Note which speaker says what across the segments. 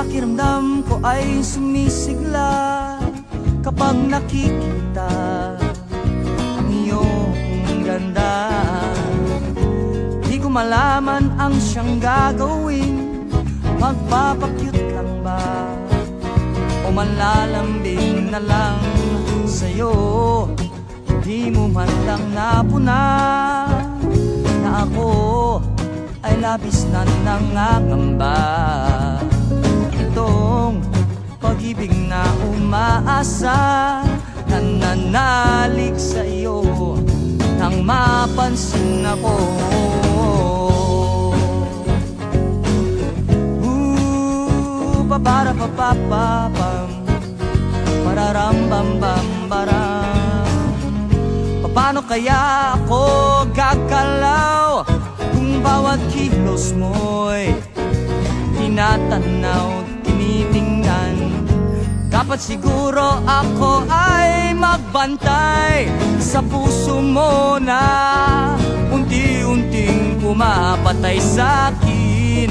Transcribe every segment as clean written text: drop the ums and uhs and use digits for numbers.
Speaker 1: Pakiramdam ko ay sumisigla kapag nakikita ang iyong ganda. Di ko malaman ang siyang gagawin, magpapakyut lang ba o manlalambing na lang sa'yo. Di mo man lang napuna na ako ay labis na nangangamba. Itong pag-ibig na umaasa, nananalig sa iyo nang mapansin ako. Para papapapam, pararambambambaram. Paano kaya ako gagalaw kung bawat kilos mo'y tinatanaw, tinitingnan? Dapat siguro ako ay magbantay sa puso mo na unti-unting pumapatay sa'kin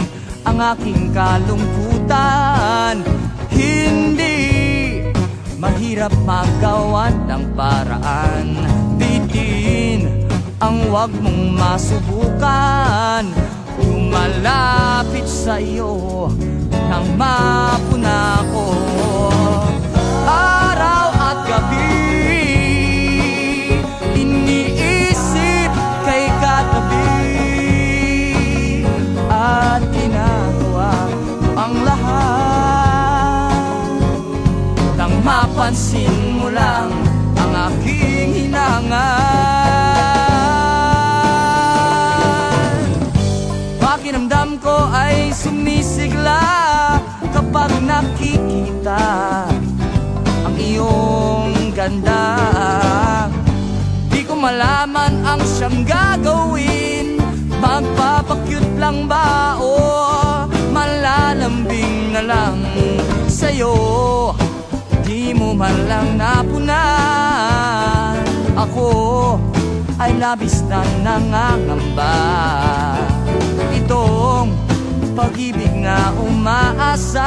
Speaker 1: ang aking kalungkutan. Hindi mahirap magawan ng paraan, bitin ang wag mong masubukan. Lumalapit sa iyo nang mapuna ko, araw at gabi iniisip kay katabi, at ginagawa ang lahat nang mapansin mo lang ang aking hinangan. Pakiramdam ko ay sumisigla kapag nakikita ang iyong ganda. Di ko malaman ang siyang gagawin, magpapakyut lang ba o malalambing na lang sa'yo. Di mo man lang napuna, ako ay labis na nangangamba. Itong pag-ibig na umaasa,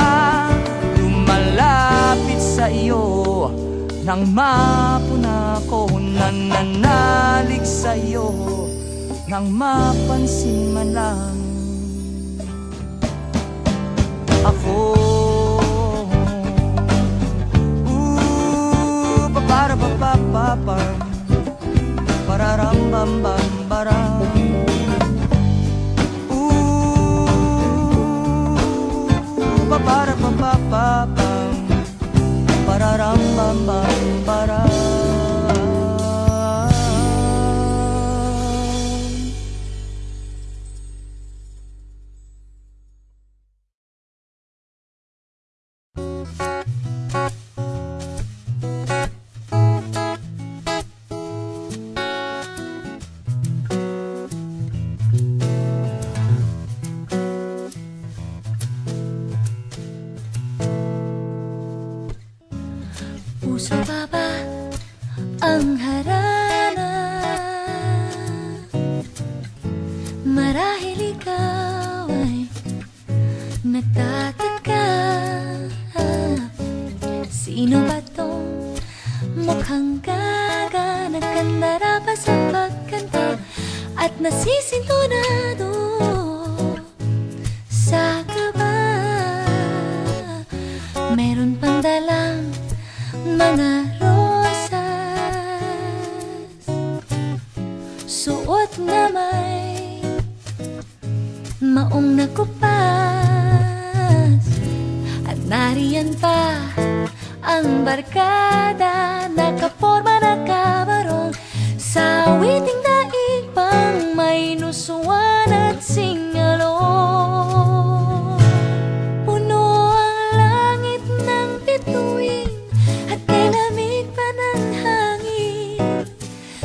Speaker 1: lumalapit sa iyo nang mapuna ko, nananalig sa iyo nang mapansin man lang ako. Para papapapam, pararambambambaram. Para papapapam, pararambambambaram.
Speaker 2: Puso pa ba ang harana? Marahil ikaw ay nagtataka, sino ba tong mukhang gaga, nagkandara pa sa pagkanta at nasisintonado sa kaba? Meron pang dalang mga rosas, suot na may maong nakupas, at nariyan pa ang barkada, nakaporma na kabarong sa witing daig pang may nusuan at singalong. Puno ang langit ng bituin at kay lamig pa ng hangin.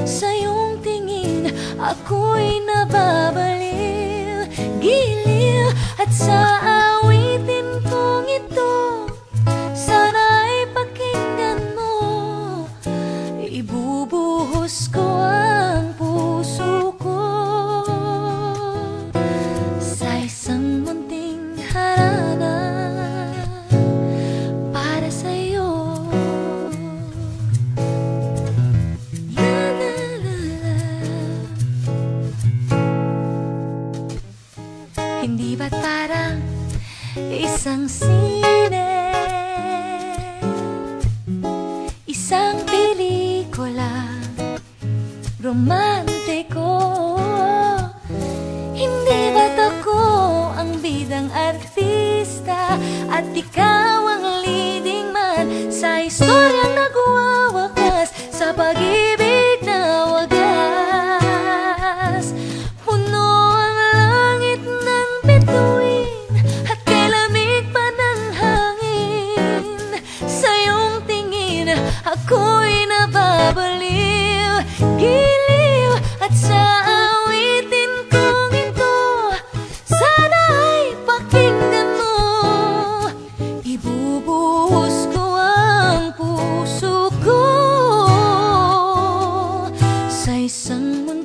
Speaker 2: Sa iyong tingin ako'y nababaliw, giliw, at sa awitin kong ito sana'y pakinggan mo. Ibubuhos ko ang puso ko sa isang munting harana. isang sine, isang pelikula romantiko. Hindi ba't ako ang bidang artista at ikaw ang leading man sa istoryang nagwawakas sa pag-ibig na wagas? Puno ang langit ng bituin at kay lamig pa ng hangin. Sa iyong tingin ako'y nababaliw, giliw at sa awitin kong ito sana'y pakinggan mo. Ibubuhos ko ang puso ko sa isang mundo